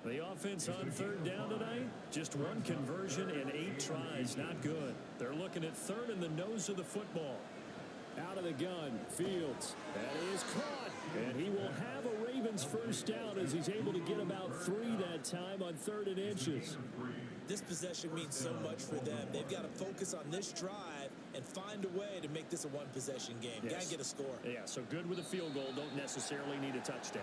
The offense on 3rd down tonight, just 1 conversion and 8 tries. Not good. They're looking at 3rd in the nose of the football. Out of the gun, Fields. That is caught. And he will have a Ravens 1st down as he's able to get about 3 that time on 3rd and inches. This possession means so much for them. They've got to focus on this drive and find a way to make this a one-possession game. Yes. Got to get a score. Yeah, so good with a field goal. Don't necessarily need a touchdown.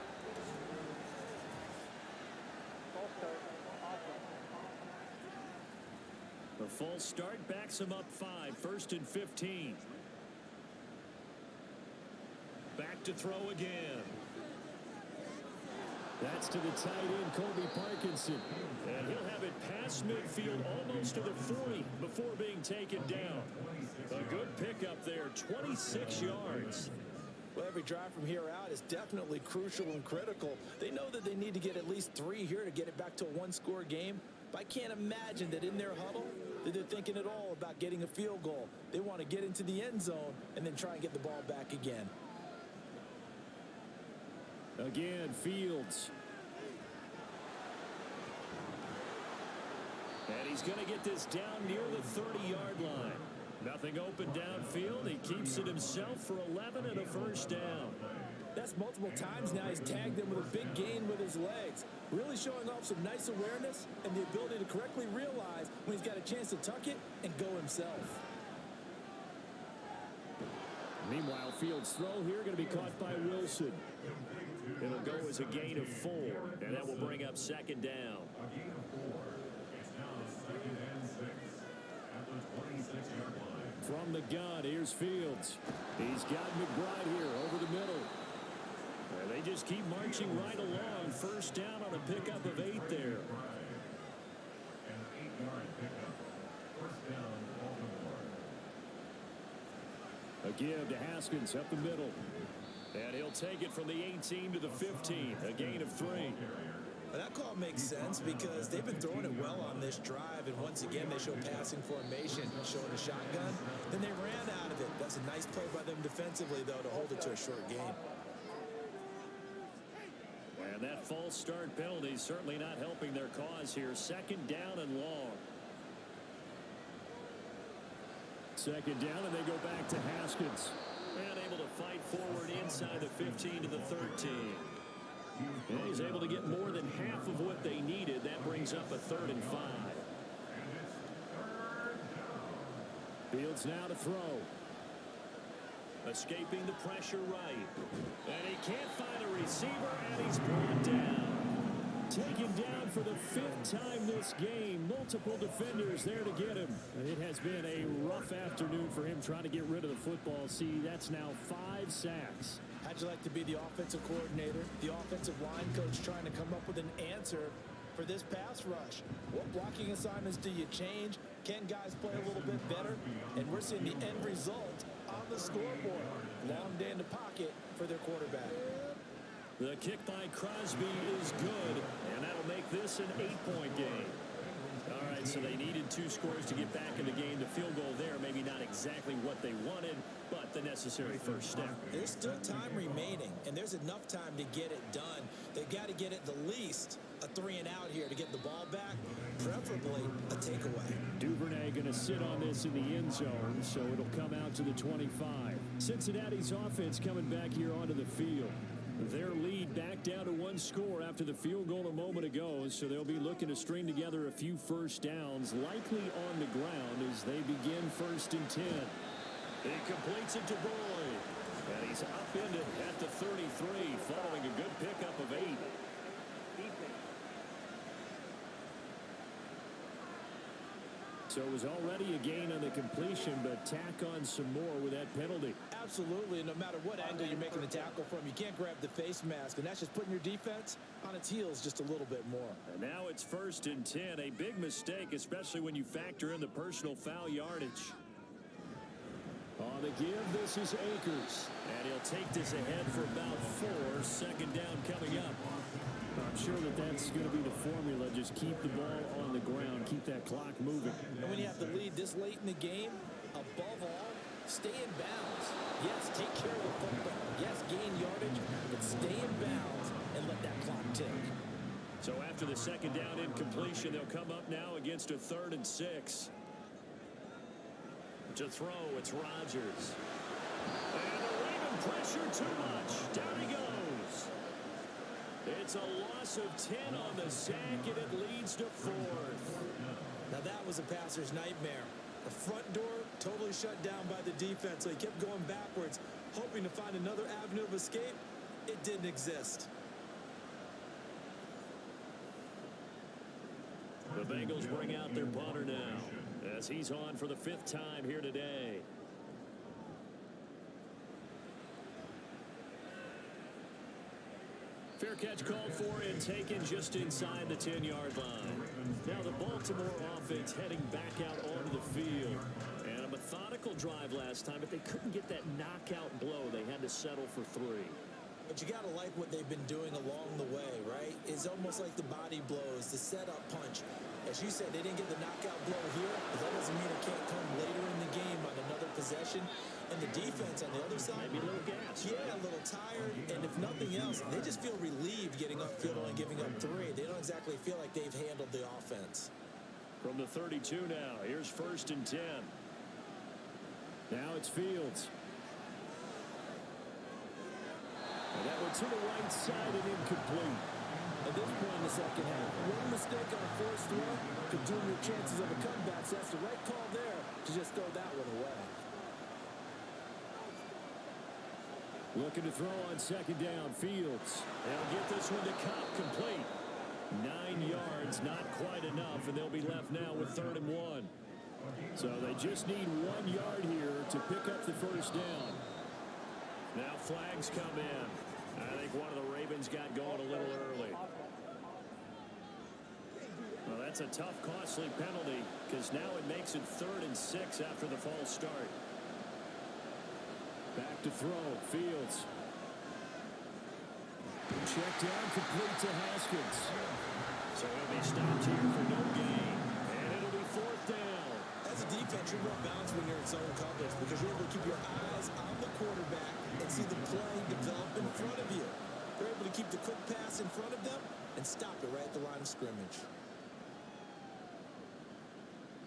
The false start backs him up 5. 1st and 15. Back to throw again. That's to the tight end, Colby Parkinson. And he'll have it past midfield almost to the 40 before being taken down. A good pickup there, 26 yards. Well, every drive from here out is definitely crucial and critical. They know that they need to get at least 3 here to get it back to a one-score game. But I can't imagine that in their huddle that they're thinking at all about getting a field goal. They want to get into the end zone and then try and get the ball back again. Again, Fields. And he's going to get this down near the 30-yard line. Nothing open downfield. He keeps it himself for 11 and a 1st down. That's multiple times now he's tagged him with a big gain with his legs. Really showing off some nice awareness and the ability to correctly realize when he's got a chance to tuck it and go himself. Meanwhile, Fields' throw here going to be caught by Wilson. It'll go as a gain of 4, and that will bring up 2nd down. A gain of 4. It's now 2nd and 6 at the 26-yard line. From the gun, here's Fields. He's got McBride here over the middle. And they just keep marching right along. 1st down on a pickup of 8 there. An 8-yard pickup. 1st down, Baltimore. A give to Haskins up the middle. And he'll take it from the 18 to the 15. A gain of 3. Well, that call makes sense because they've been throwing it well on this drive, and once again they show passing formation, showing a shotgun. Then they ran out of it. That's a nice play by them defensively, though, to hold it to a short gain. And that false start penalty is certainly not helping their cause here. 2nd down and long. 2nd down, and they go back to Haskins. And able to fight forward inside the 15 to the 13. And he's able to get more than half of what they needed. That brings up a 3rd and 5. Fields now to throw. Escaping the pressure right. And he can't find a receiver, and he's brought down. Taken down for the 5th time this game. Multiple defenders there to get him. It has been a rough afternoon for him trying to get rid of the football. See, that's now 5 sacks. How'd you like to be the offensive coordinator, the offensive line coach trying to come up with an answer for this pass rush? What blocking assignments do you change? Can guys play a little bit better? And we're seeing the end result on the scoreboard. Long day in the pocket for their quarterback. The kick by Crosby is good, and that'll make this an 8-point game. All right, so they needed 2 scores to get back in the game. The field goal there, maybe not exactly what they wanted, but the necessary 1st step. There's still time remaining, and there's enough time to get it done. They've got to get at the least a 3 and out here to get the ball back, preferably a takeaway. Duvernay going to sit on this in the end zone, so it'll come out to the 25. Cincinnati's offense coming back here onto the field. Their lead back down to 1 score after the field goal a moment ago, so they'll be looking to string together a few 1st downs, likely on the ground as they begin 1st and 10. He completes it to Boyd, and he's upended at the 33 following a good pickup of 8. So it was already a gain on the completion, but tack on some more with that penalty. Absolutely. No matter what angle you're making the tackle from, you can't grab the face mask, and that's just putting your defense on its heels just a little bit more. And now it's 1st and 10. A big mistake, especially when you factor in the personal foul yardage. On the give, this is Akers. And he'll take this ahead for about 4. 2nd down coming up. I'm sure that's going to be the formula. Just keep the ball on the ground. Keep that clock moving. And when you have the lead this late in the game, above all, stay in bounds. Yes, take care of the football. Yes, gain yardage, but stay in bounds and let that clock tick. So after the 2nd down incompletion, they'll come up now against a 3rd and 6. To throw, it's Rodgers. And the Raven pressure too much. Down he goes. It's a loss of 10 on the sack, and it leads to 4th. Now that was a passer's nightmare. The front door totally shut down by the defense, so he kept going backwards, hoping to find another avenue of escape. It didn't exist. The Bengals bring out their punter now, as he's on for the 5th time here today. Fair catch called for and taken just inside the 10-yard line. Now the Baltimore offense heading back out onto the field. And a methodical drive last time, but they couldn't get that knockout blow. They had to settle for 3. But you got to like what they've been doing along the way, right? It's almost like the body blows, the setup punch. As you said, they didn't get the knockout blow here, but that doesn't mean it can't come later in the game on another possession. And the defense on the other side, maybe a little gas. Yeah, a little tired. And if nothing else, they just feel relieved getting upfield and giving up 3. They don't exactly feel like they've handled the offense. From the 32 now, here's 1st and 10. Now it's Fields. And that one to the right side and incomplete. At this point in the second half, one mistake on a forced throw could doom your chances of a comeback. So that's the right call there to just throw that one away. Looking to throw on 2nd down. Fields. They'll get this one to Cup, complete. 9 yards, not quite enough, and they'll be left now with 3rd and 1. So they just need 1 yard here to pick up the 1st down. Now flags come in. I think one of the Ravens got going a little early. Well, that's a tough, costly penalty because now it makes it 3rd and 6 after the false start. Back to throw. Fields. Check down, complete to Haskins. So he'll be stopped here for no gain. And it'll be 4th down. As a defense, you're more balanced when you're in zone coverage because you're able to keep your eyes on the quarterback and see the play develop in front of you. They're able to keep the quick pass in front of them and stop it right at the line of scrimmage.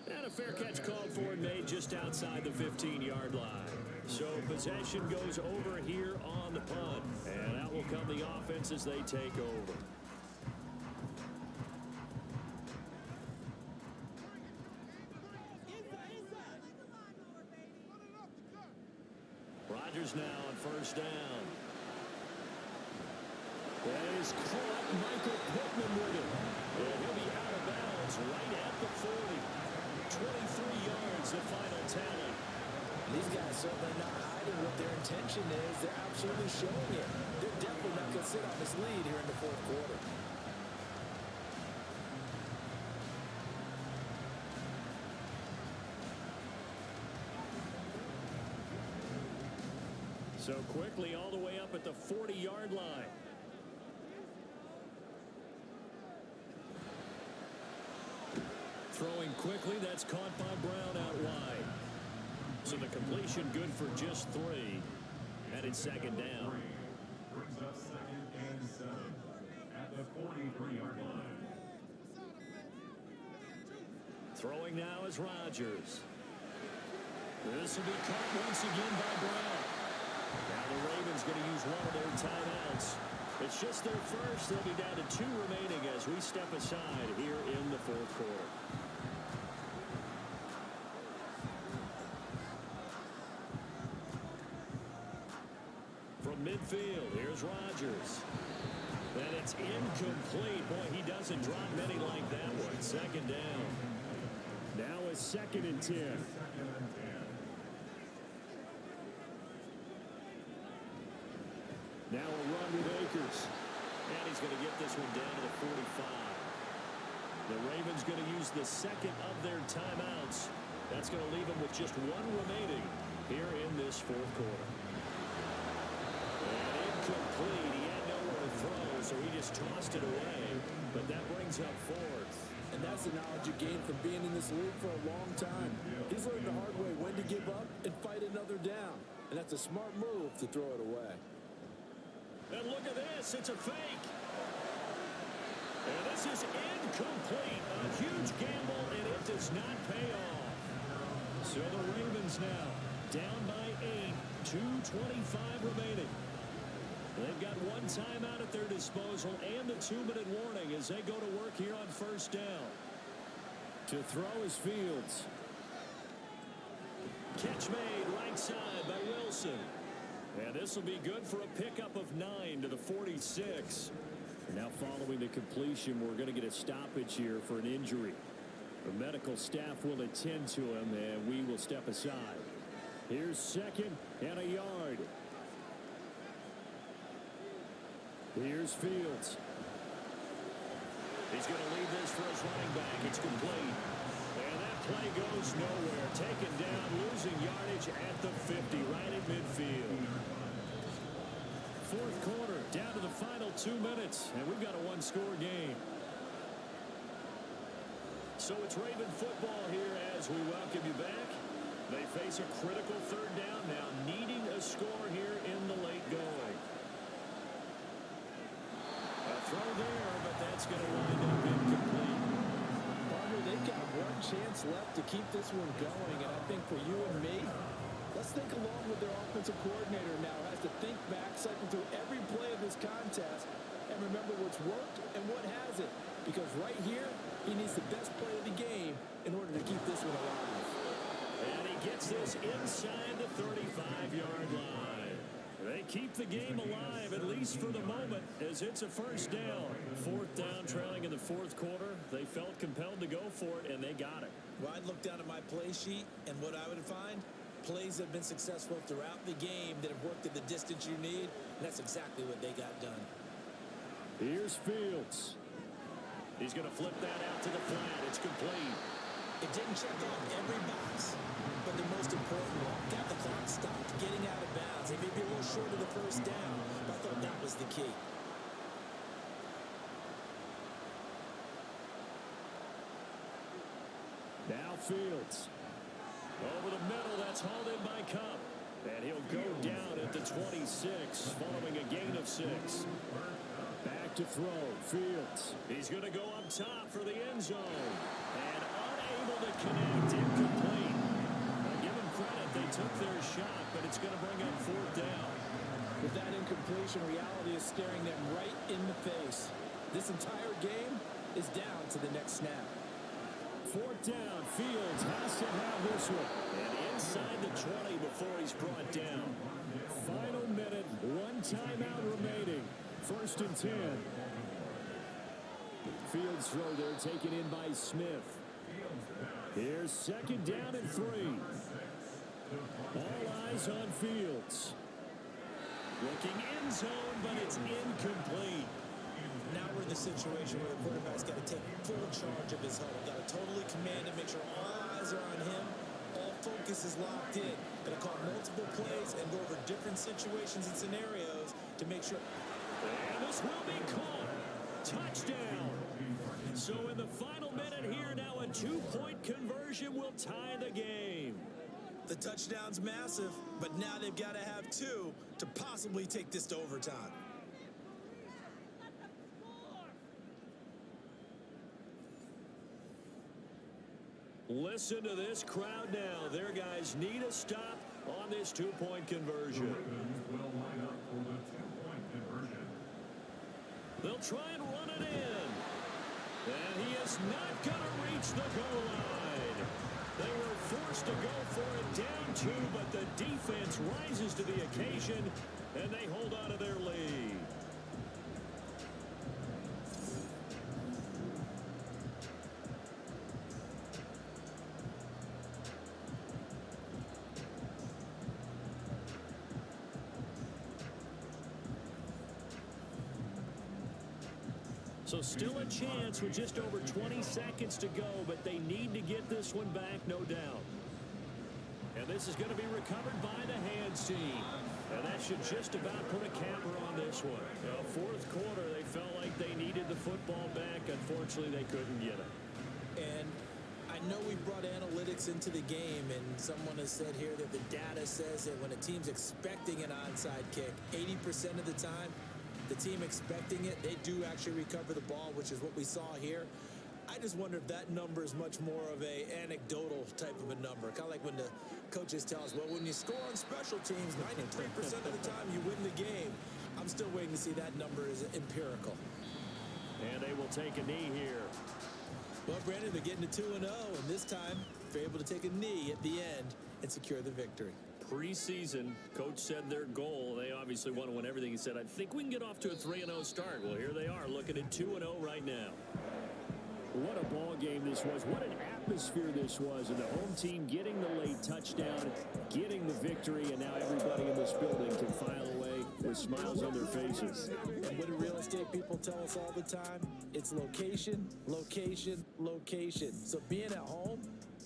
And a fair catch called for and made just outside the 15-yard line. So possession goes over here on the punt. And out will come the offense as they take over. Rodgers now on 1st down. That is caught. Michael Pittman with it. And he'll be out of bounds right at the 40. 23 yards, the final tally. These guys certainly not hiding what their intention is. They're absolutely showing it. They're definitely not going to sit on this lead here in the 4th quarter. So quickly all the way up at the 40-yard line. Throwing quickly, that's caught by Brown out wide. So the completion good for just 3. And it's 2nd down. Brings up 2nd and 7 at the 43-yard line. Throwing now is Rodgers. This will be caught once again by Brown. Now the Ravens going to use one of their timeouts. It's just their first. They'll be down to 2 remaining as we step aside here in the 4th quarter. From midfield, here's Rodgers. And it's incomplete. Boy, he doesn't drop many like that one. 2nd down. Now a 2nd and 10. Now a run with Akers. And he's going to get this one down to the 45. The Ravens going to use the 2nd of their timeouts. That's going to leave them with just 1 remaining here in this 4th quarter. And incomplete. He had nowhere to throw, so he just tossed it away. But that brings up 4th. And that's the knowledge you gain from being in this league for a long time. He's learned the hard way when to give up and fight another down. And that's a smart move to throw it away. And look at this. It's a fake. And this is incomplete. A huge gamble, and it does not pay off. So the Ravens now down by 8, 2:25 remaining. They've got 1 timeout at their disposal and the 2-minute warning as they go to work here on 1st down. To throw is Fields. Catch made right side by Wilson. And this will be good for a pickup of 9 to the 46. Now following the completion, we're going to get a stoppage here for an injury. The medical staff will attend to him, and we will step aside. Here's 2nd and a yard. Here's Fields. He's going to leave this for his running back. It's complete. And that play goes nowhere. Taken down, losing yardage at the 50, right at midfield. 4th quarter, down to the final 2 minutes, and we've got a 1-score game. So it's Raven football here as we welcome you back. They face a critical 3rd down now, needing a score here in the late going. A throw there, but that's going to wind up incomplete. Partner, they've got 1 chance left to keep this one going, and I think for you and me, let's think along with their offensive coordinator now. Has to think back, cycle through every play of this contest, and remember what's worked and what hasn't. Because right here, he needs the best play of the game in order to keep this one alive. And he gets this inside the 35-yard line. They keep the game alive, at least for the moment, as it's a 1st down. 4th down, trailing in the 4th quarter. They felt compelled to go for it, and they got it. Well, I'd look down at my play sheet, and what I would find, plays have been successful throughout the game that have worked at the distance you need, and that's exactly what they got done. Here's Fields. He's going to flip that out to the flat. It's complete. It didn't check off every box, but the most important one, got the clock stopped, getting out of bounds. They may be a little short of the 1st down, but I thought that was the key. Now Fields. Over the middle, that's hauled in by Cup. And he'll go down at the 26, following a gain of 6. Back to throw, Fields. He's going to go up top for the end zone. And unable to connect, incomplete. Now give him credit, they took their shot, but it's going to bring up 4th down. With that incompletion, reality is staring them right in the face. This entire game is down to the next snap. 4th down, Fields has to have this one. And inside the 20 before he's brought down. Final minute, 1 timeout remaining. 1st and 10. Fields throw there, taken in by Smith. Here's 2nd down and 3. All eyes on Fields. Looking end zone, but it's incomplete. Now we're in the situation where the quarterback's got to take full charge of his huddle. Got to totally command and make sure all eyes are on him. All focus is locked in. Got to call multiple plays and go over different situations and scenarios to make sure. And this will be caught. Touchdown. So in the final minute here, now a 2-point conversion will tie the game. The touchdown's massive, but now they've got to have 2 to possibly take this to overtime. Listen to this crowd now. Their guys need a stop on this 2-point conversion. Will line up for the 2-point conversion. They'll try and run it in. And he is not going to reach the goal line. They were forced to go for it down 2, but the defense rises to the occasion, and they hold on to their lead. So still a chance with just over 20 seconds to go, but they need to get this one back, no doubt. And this is going to be recovered by the hands team. And that should just about put a capper on this one. Fourth quarter, they felt like they needed the football back. Unfortunately, they couldn't get it. And I know we brought analytics into the game, and someone has said here that the data says that when a team's expecting an onside kick, 80% of the time, the team expecting it, they do actually recover the ball, which is what we saw here. I just wonder if that number is much more of a anecdotal type of a number. Kind of like when the coaches tell us, well, when you score on special teams, 93% of the time you win the game. I'm still waiting to see that number is empirical. And they will take a knee here. Well, Brandon, they're getting to 2-0, and this time they're able to take a knee at the end and secure the victory. Preseason, coach said their goal, they obviously want to win everything. He said, I think we can get off to a 3-0 start. Well, here they are looking at 2-0 right now. What a ball game this was. What an atmosphere this was. And the home team getting the late touchdown, getting the victory, and now everybody in this building can file away with smiles on their faces. And what do real estate people tell us all the time? It's location, location, location. So being at home,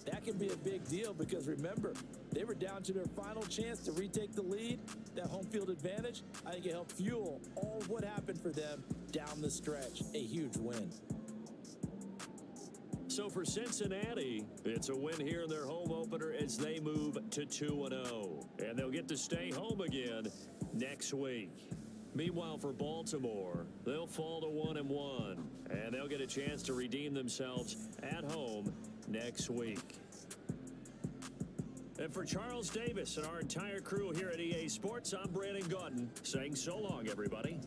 that can be a big deal because remember, they were down to their final chance to retake the lead. That home field advantage, I think it helped fuel all of what happened for them down the stretch. A huge win. So for Cincinnati, it's a win here in their home opener as they move to 2-0. And they'll get to stay home again next week. Meanwhile, for Baltimore, they'll fall to 1-1. And they'll get a chance to redeem themselves at home next week. And for Charles Davis and our entire crew here at EA Sports, I'm Brandon Gaudin saying so long, everybody.